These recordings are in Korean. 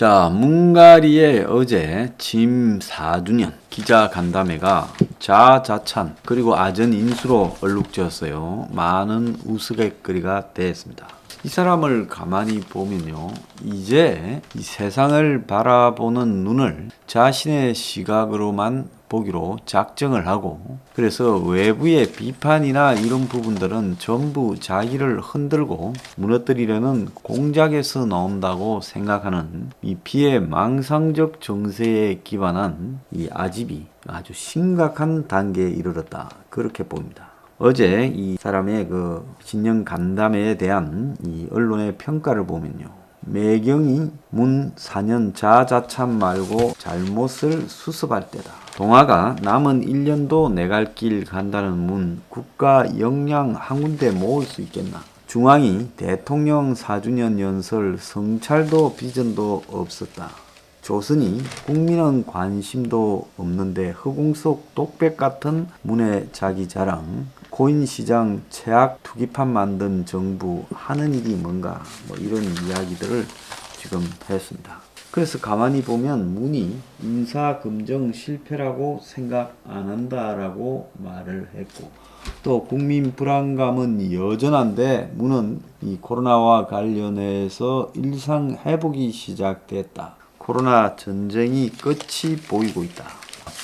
자, 문가리의 어제 짐 4주년 기자간담회가 자자찬 그리고 아전 인수로 얼룩졌어요. 많은 우스갯거리가 됐습니다. 이 사람을 가만히 보면요, 이제 이 세상을 바라보는 눈을 자신의 시각으로만 보기로 작정을 하고, 그래서 외부의 비판이나 이런 부분들은 전부 자기를 흔들고 무너뜨리려는 공작에서 나온다고 생각하는 이 비해망상적 정세에 기반한 이 아집이 아주 심각한 단계에 이르렀다, 그렇게 봅니다. 어제 이 사람의 그 진영 간담회에 대한 이 언론의 평가를 보면요, 매경이 문 4년 자자참 말고 잘못을 수습할 때다. 동아가 남은 1년도 내 갈 길 간다는 문 국가 역량 한 군데 모을 수 있겠나. 중앙이 대통령 4주년 연설 성찰도 비전도 없었다. 조선이 국민은 관심도 없는데 허공 속 독백 같은 문의 자기 자랑, 코인시장 최악 투기판 만든 정부 하는 일이 뭔가, 이런 이야기들을 지금 했습니다. 그래서 가만히 보면 문이 인사검증 실패라고 생각 안 한다라고 말을 했고, 또 국민 불안감은 여전한데 문은 이 코로나와 관련해서 일상 회복이 시작됐다. 코로나 전쟁이 끝이 보이고 있다.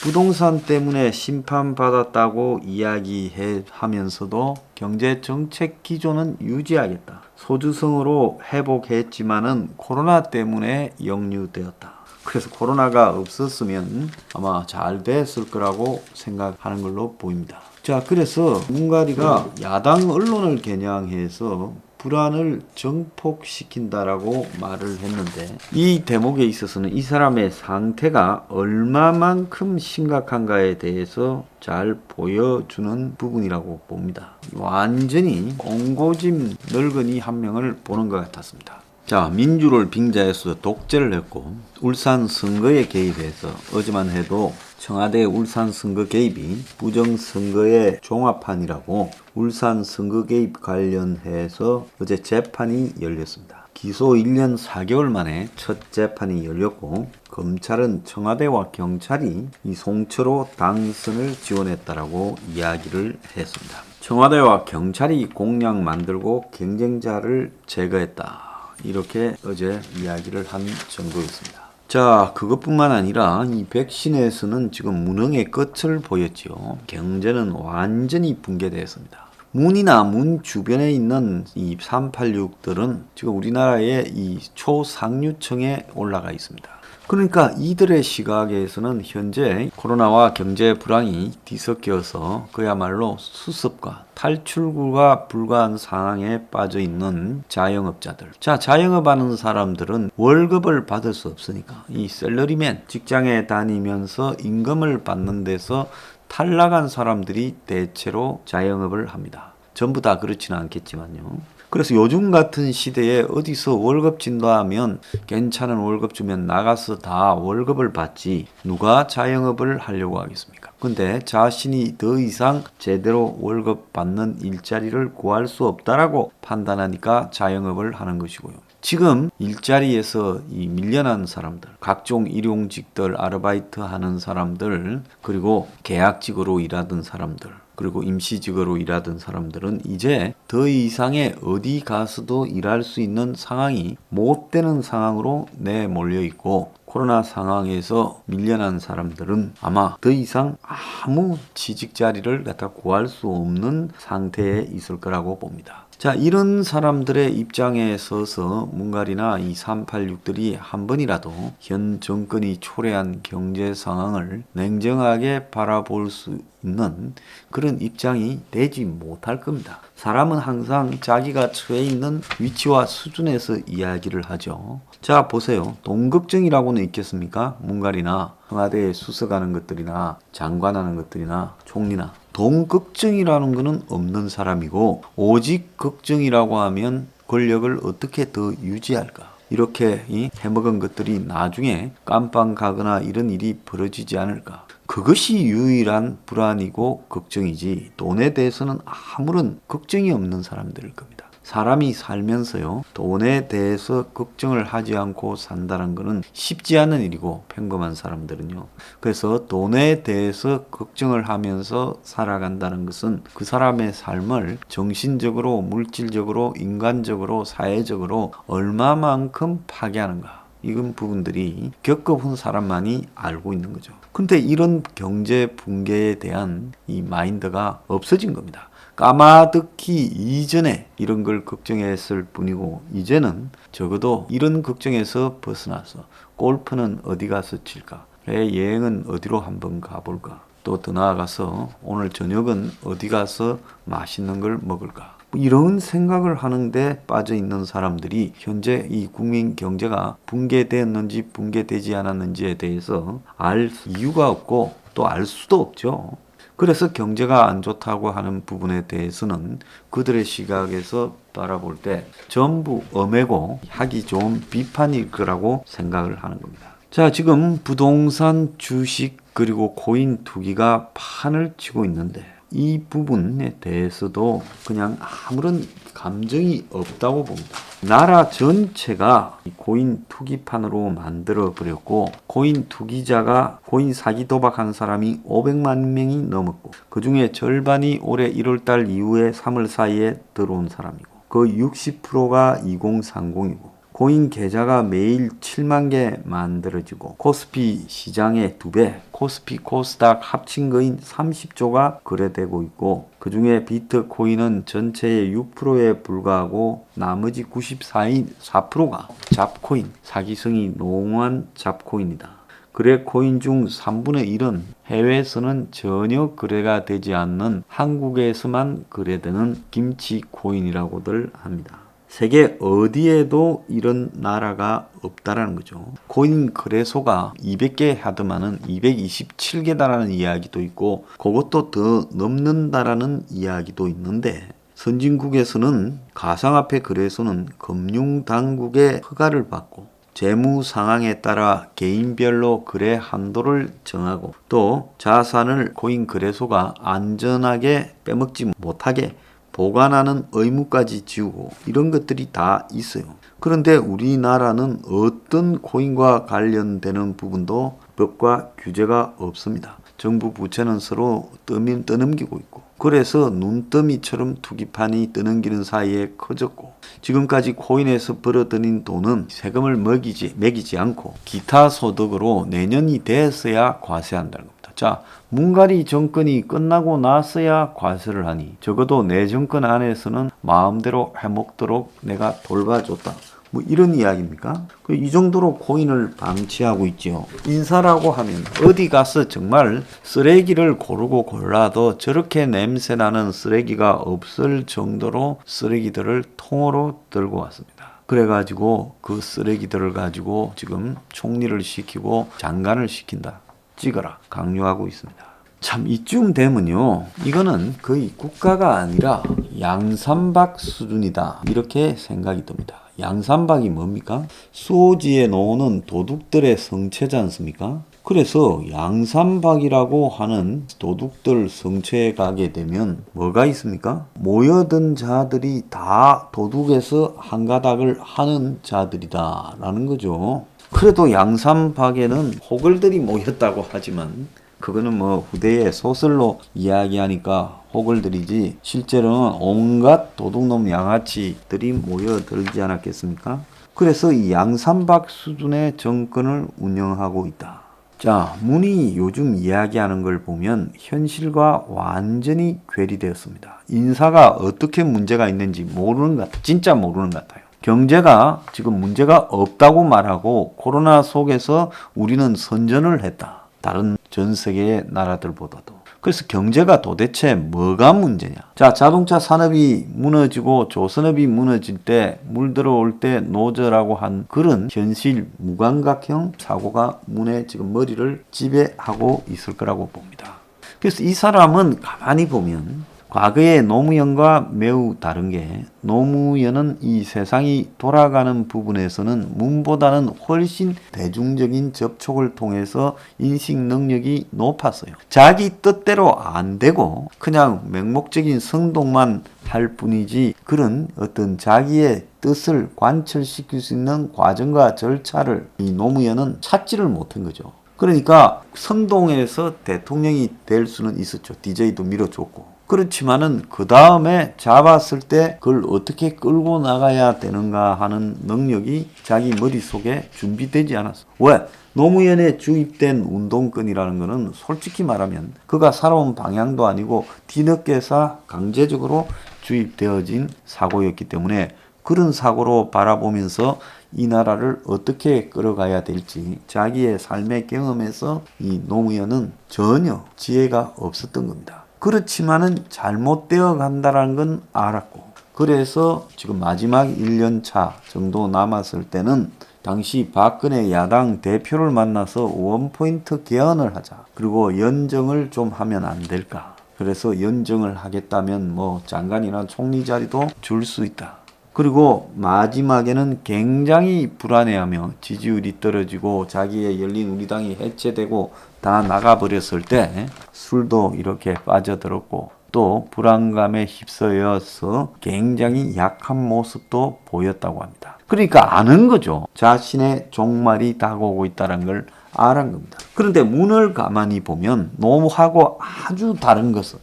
부동산 때문에 심판받았다고 이야기하면서도 경제정책 기조는 유지하겠다. 소주성으로 회복했지만은 코로나 때문에 역류되었다. 그래서 코로나가 없었으면 아마 잘 됐을 거라고 생각하는 걸로 보입니다. 자, 그래서 문가리가 야당 언론을 겨냥해서 불안을 증폭시킨다라고 말을 했는데, 이 대목에 있어서는 이 사람의 상태가 얼마만큼 심각한가에 대해서 잘 보여주는 부분이라고 봅니다. 완전히 옹고짐 늙은이 한 명을 보는 것 같았습니다. 자, 민주를 빙자해서 독재를 했고 울산 선거에 개입해서 어제만 해도 청와대 울산 선거 개입이 부정선거의 종합판이라고 울산 선거 개입 관련해서 어제 재판이 열렸습니다. 기소 1년 4개월 만에 첫 재판이 열렸고, 검찰은 청와대와 경찰이 이 송철호 당선을 지원했다라고 이야기를 했습니다. 청와대와 경찰이 공약 만들고 경쟁자를 제거했다, 이렇게 어제 이야기를 한 정도였습니다. 자, 그것뿐만 아니라 이 백신에서는 지금 무능의 끝을 보였죠. 경제는 완전히 붕괴되었습니다. 문이나 문 주변에 있는 이 386들은 지금 우리나라의 이 초상류층에 올라가 있습니다. 그러니까 이들의 시각에서는 현재 코로나와 경제 불황이 뒤섞여서 그야말로 수습과 탈출구가 불가한 상황에 빠져 있는 자영업자들. 자, 자영업하는 사람들은 월급을 받을 수 없으니까 이 셀러리맨, 직장에 다니면서 임금을 받는 데서 탈락한 사람들이 대체로 자영업을 합니다. 전부 다 그렇지는 않겠지만요. 그래서 요즘 같은 시대에 어디서 월급 준다 하면 괜찮은 월급 주면 나가서 다 월급을 받지 누가 자영업을 하려고 하겠습니까? 근데 자신이 더 이상 제대로 월급 받는 일자리를 구할 수 없다라고 판단하니까 자영업을 하는 것이고요. 지금 일자리에서 이 밀려난 사람들, 각종 일용직들, 아르바이트 하는 사람들, 그리고 계약직으로 일하던 사람들, 그리고 임시직으로 일하던 사람들은 이제 더 이상의 어디 가서도 일할 수 있는 상황이 못 되는 상황으로 내몰려 있고, 코로나 상황에서 밀려난 사람들은 아마 더 이상 아무 취직 자리를 갖다 구할 수 없는 상태에 있을 거라고 봅니다. 자, 이런 사람들의 입장에 서서 문가리나 이 386들이 한 번이라도 현 정권이 초래한 경제 상황을 냉정하게 바라볼 수 있는 그런 입장이 되지 못할 겁니다. 사람은 항상 자기가 처해 있는 위치와 수준에서 이야기를 하죠. 자, 보세요. 돈 걱정이라고는 있겠습니까? 문가리나 청와대에 수석하는 것들이나 장관하는 것들이나 총리나. 돈 걱정이라는 것은 없는 사람이고, 오직 걱정이라고 하면 권력을 어떻게 더 유지할까? 이렇게 해먹은 것들이 나중에 깜빵 가거나 이런 일이 벌어지지 않을까? 그것이 유일한 불안이고 걱정이지 돈에 대해서는 아무런 걱정이 없는 사람들일 겁니다. 사람이 살면서요, 돈에 대해서 걱정을 하지 않고 산다는 것은 쉽지 않은 일이고, 평범한 사람들은요. 그래서 돈에 대해서 걱정을 하면서 살아간다는 것은 그 사람의 삶을 정신적으로, 물질적으로, 인간적으로, 사회적으로 얼마만큼 파괴하는가. 이건 부분들이 겪어본 사람만이 알고 있는 거죠. 근데 이런 경제 붕괴에 대한 이 마인드가 없어진 겁니다. 까마득히 이전에 이런 걸 걱정했을 뿐이고, 이제는 적어도 이런 걱정에서 벗어나서 골프는 어디 가서 칠까? 여행은 어디로 한번 가볼까? 또 더 나아가서 오늘 저녁은 어디 가서 맛있는 걸 먹을까? 이런 생각을 하는데 빠져 있는 사람들이 현재 이 국민 경제가 붕괴되었는지 붕괴되지 않았는지에 대해서 알 이유가 없고 또 알 수도 없죠. 그래서 경제가 안 좋다고 하는 부분에 대해서는 그들의 시각에서 바라볼 때 전부 엄하고 하기 좋은 비판일 거라고 생각을 하는 겁니다. 자, 지금 부동산, 주식, 그리고 코인 투기가 판을 치고 있는데 이 부분에 대해서도 그냥 아무런 감정이 없다고 봅니다. 나라 전체가 코인 투기판으로 만들어 버렸고, 코인 투기자가 코인 사기 도박한 사람이 500만 명이 넘었고, 그 중에 절반이 올해 1월달 이후에 3월 사이에 들어온 사람이고, 그 60%가 2030이고, 코인 계좌가 매일 7만 개 만들어지고, 코스피 시장의 2배, 코스피 코스닥 합친 거인 30조가 거래되고 있고, 그 중에 비트코인은 전체의 6%에 불과하고 나머지 94인 4%가 잡코인, 사기성이 농후한 잡코인이다. 거래 코인 중 3분의 1은 해외에서는 전혀 거래가 되지 않는 한국에서만 거래되는 김치 코인이라고들 합니다. 세계 어디에도 이런 나라가 없다라는 거죠. 코인 거래소가 200개 하더만은 227개다라는 이야기도 있고, 그것도 더 넘는다라는 이야기도 있는데, 선진국에서는 가상화폐 거래소는 금융당국의 허가를 받고 재무 상황에 따라 개인별로 거래 한도를 정하고, 또 자산을 코인 거래소가 안전하게 빼먹지 못하게 보관하는 의무까지 지우고, 이런 것들이 다 있어요. 그런데 우리나라는 어떤 코인과 관련되는 부분도 법과 규제가 없습니다. 정부 부처는 서로 떠넘기고 있고, 그래서 눈더미처럼 투기판이 떠넘기는 사이에 커졌고, 지금까지 코인에서 벌어들인 돈은 세금을 매기지 않고 기타 소득으로 내년이 됐어야 과세한다는 겁니다. 자, 문가리 정권이 끝나고 나서야 과세를 하니 적어도 내 정권 안에서는 마음대로 해먹도록 내가 돌봐줬다. 뭐 이런 이야기입니까? 이 정도로 코인을 방치하고 있죠. 인사라고 하면 어디 가서 정말 쓰레기를 고르고 골라도 저렇게 냄새나는 쓰레기가 없을 정도로 쓰레기들을 통으로 들고 왔습니다. 그래가지고 그 쓰레기들을 가지고 지금 총리를 시키고 장관을 시킨다. 찍어라 강요하고 있습니다. 참 이쯤 되면요, 이거는 거의 국가가 아니라 양산박 수준이다, 이렇게 생각이 듭니다. 양산박이 뭡니까? 수호지에 놓는 도둑들의 성체지 않습니까? 그래서 양산박이라고 하는 도둑들 성체에 가게 되면 뭐가 있습니까? 모여든 자들이 다 도둑에서 한 가닥을 하는 자들이다 라는 거죠. 그래도 양산박에는 호글들이 모였다고 하지만 그거는 뭐 후대의 소설로 이야기하니까 호글들이지, 실제로는 온갖 도둑놈 양아치들이 모여들지 않았겠습니까? 그래서 이 양산박 수준의 정권을 운영하고 있다. 자, 문이 요즘 이야기하는 걸 보면 현실과 완전히 괴리되었습니다. 인사가 어떻게 문제가 있는지 모르는 것 같아요. 진짜 모르는 것 같아요. 경제가 지금 문제가 없다고 말하고 코로나 속에서 우리는 선전을 했다. 다른 전 세계의 나라들보다도. 그래서 경제가 도대체 뭐가 문제냐? 자, 자동차 산업이 무너지고 조선업이 무너질 때 물 들어올 때 노저라고 한 그런 현실 무감각형 사고가 문에 지금 머리를 지배하고 있을 거라고 봅니다. 그래서 이 사람은 가만히 보면 과거의 노무현과 매우 다른 게 노무현은 이 세상이 돌아가는 부분에서는 문보다는 훨씬 대중적인 접촉을 통해서 인식 능력이 높았어요. 자기 뜻대로 안 되고 그냥 맹목적인 선동만 할 뿐이지 그런 어떤 자기의 뜻을 관철시킬 수 있는 과정과 절차를 이 노무현은 찾지를 못한 거죠. 그러니까 선동해서 대통령이 될 수는 있었죠. DJ도 밀어줬고. 그렇지만은 그 다음에 잡았을 때 그걸 어떻게 끌고 나가야 되는가 하는 능력이 자기 머릿속에 준비되지 않았어. 왜? 노무현에 주입된 운동권이라는 것은 솔직히 말하면 그가 살아온 방향도 아니고 뒤늦게서 강제적으로 주입되어진 사고였기 때문에 그런 사고로 바라보면서 이 나라를 어떻게 끌어가야 될지 자기의 삶의 경험에서 이 노무현은 전혀 지혜가 없었던 겁니다. 그렇지만은 잘못되어 간다는 건 알았고, 그래서 지금 마지막 1년 차 정도 남았을 때는 당시 박근혜 야당 대표를 만나서 원포인트 개헌을 하자. 그리고 연정을 좀 하면 안 될까. 그래서 연정을 하겠다면 뭐 장관이나 총리 자리도 줄 수 있다. 그리고 마지막에는 굉장히 불안해하며 지지율이 떨어지고 자기의 열린 우리당이 해체되고 다 나가버렸을 때 술도 이렇게 빠져들었고 또 불안감에 휩싸여서 굉장히 약한 모습도 보였다고 합니다. 그러니까 아는 거죠. 자신의 종말이 다가오고 있다는 걸 아는 겁니다. 그런데 문을 가만히 보면 노무하고 아주 다른 것은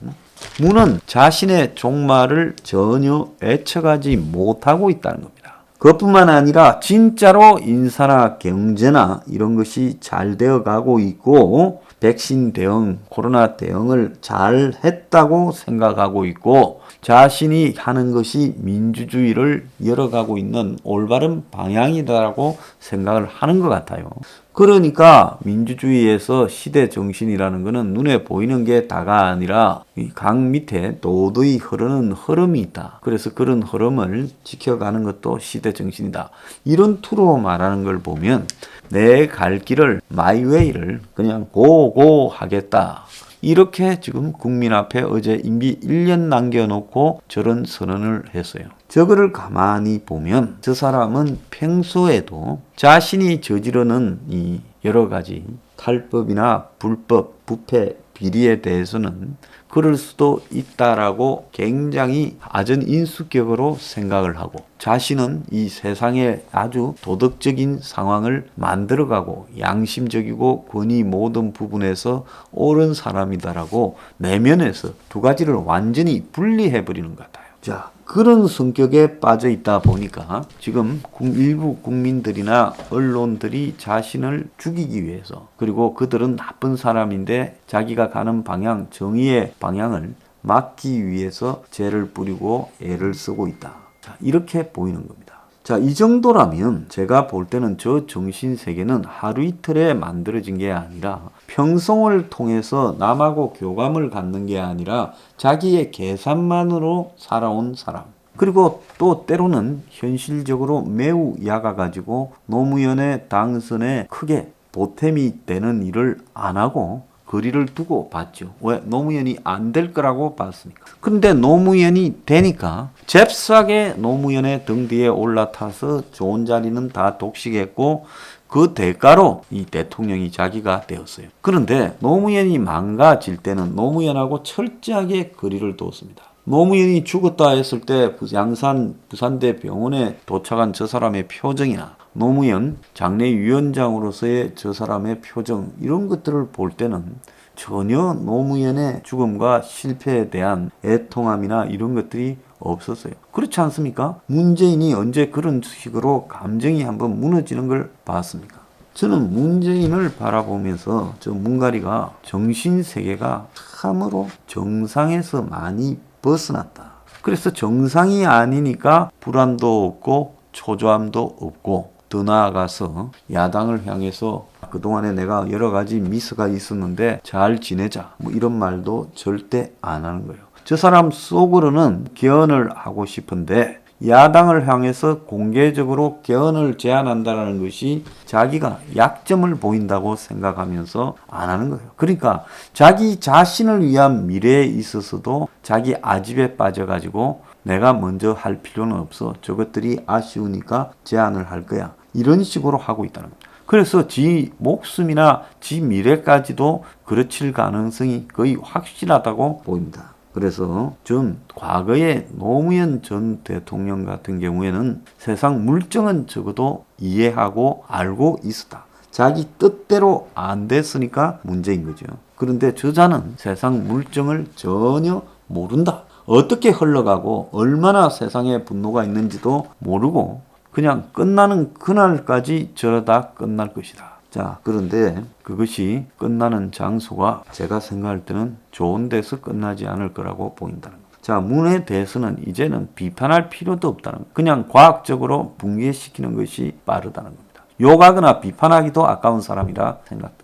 문은 자신의 종말을 전혀 예측하지 못하고 있다는 겁니다. 그것뿐만 아니라 진짜로 인사나 경제나 이런 것이 잘 되어 가고 있고 백신 대응, 코로나 대응을 잘 했다고 생각하고 있고 자신이 하는 것이 민주주의를 열어가고 있는 올바른 방향이다라고 생각을 하는 것 같아요. 그러니까 민주주의에서 시대 정신이라는 것은 눈에 보이는 게 다가 아니라 이 강 밑에 도저히 흐르는 흐름이 있다. 그래서 그런 흐름을 지켜가는 것도 시대 정신이다. 이런 투로 말하는 걸 보면 내 갈 길을 마이웨이를 그냥 고고 하겠다. 이렇게 지금 국민 앞에 어제 임기 1년 남겨놓고 저런 선언을 했어요. 저거를 가만히 보면 저 사람은 평소에도 자신이 저지르는 이 여러 가지 탈법이나 불법, 부패, 비리에 대해서는 그럴 수도 있다라고 굉장히 아전인수격으로 생각을 하고 자신은 이 세상에 아주 도덕적인 상황을 만들어가고 양심적이고 권위 모든 부분에서 옳은 사람이다라고 내면에서 두 가지를 완전히 분리해버리는 것 같아요. 자, 그런 성격에 빠져 있다 보니까 지금 일부 국민들이나 언론들이 자신을 죽이기 위해서 그리고 그들은 나쁜 사람인데 자기가 가는 방향, 정의의 방향을 막기 위해서 죄를 뿌리고 애를 쓰고 있다. 자, 이렇게 보이는 겁니다. 자, 이 정도라면 제가 볼 때는 저 정신세계는 하루 이틀에 만들어진 게 아니라 평생을 통해서 남하고 교감을 갖는 게 아니라 자기의 계산만으로 살아온 사람. 그리고 또 때로는 현실적으로 매우 약아가지고 노무현의 당선에 크게 보탬이 되는 일을 안 하고 거리를 두고 봤죠. 왜? 노무현이 안 될 거라고 봤으니까. 근데 노무현이 되니까 잽싸게 노무현의 등 뒤에 올라타서 좋은 자리는 다 독식했고 그 대가로 이 대통령이 자기가 되었어요. 그런데 노무현이 망가질 때는 노무현하고 철저하게 거리를 뒀습니다. 노무현이 죽었다 했을 때 양산 부산대 병원에 도착한 저 사람의 표정이나 노무현 장례위원장으로서의 저 사람의 표정 이런 것들을 볼 때는 전혀 노무현의 죽음과 실패에 대한 애통함이나 이런 것들이 없었어요. 그렇지 않습니까? 문재인이 언제 그런 식으로 감정이 한번 무너지는 걸 봤습니까? 저는 문재인을 바라보면서 저 문가리가 정신세계가 참으로 정상에서 많이 벗어났다. 그래서 정상이 아니니까 불안도 없고 초조함도 없고 더 나아가서 야당을 향해서 그동안에 내가 여러 가지 미스가 있었는데 잘 지내자 뭐 이런 말도 절대 안 하는 거예요. 저 사람 속으로는 개헌을 하고 싶은데 야당을 향해서 공개적으로 개헌을 제안한다는 것이 자기가 약점을 보인다고 생각하면서 안 하는 거예요. 그러니까 자기 자신을 위한 미래에 있어서도 자기 아집에 빠져가지고 내가 먼저 할 필요는 없어. 저것들이 아쉬우니까 제안을 할 거야. 이런 식으로 하고 있다는 겁니다. 그래서 지 목숨이나 지 미래까지도 그르칠 가능성이 거의 확실하다고 보입니다. 그래서 전 과거에 노무현 전 대통령 같은 경우에는 세상 물정은 적어도 이해하고 알고 있었다. 자기 뜻대로 안 됐으니까 문제인 거죠. 그런데 저자는 세상 물정을 전혀 모른다. 어떻게 흘러가고 얼마나 세상에 분노가 있는지도 모르고 그냥 끝나는 그날까지 저러다 끝날 것이다. 자, 그런데 그것이 끝나는 장소가 제가 생각할 때는 좋은 데서 끝나지 않을 거라고 보인다는 겁니다. 자, 문에 대해서는 이제는 비판할 필요도 없다는 겁니다. 그냥 과학적으로 붕괴시키는 것이 빠르다는 겁니다. 욕하거나 비판하기도 아까운 사람이라 생각됩니다.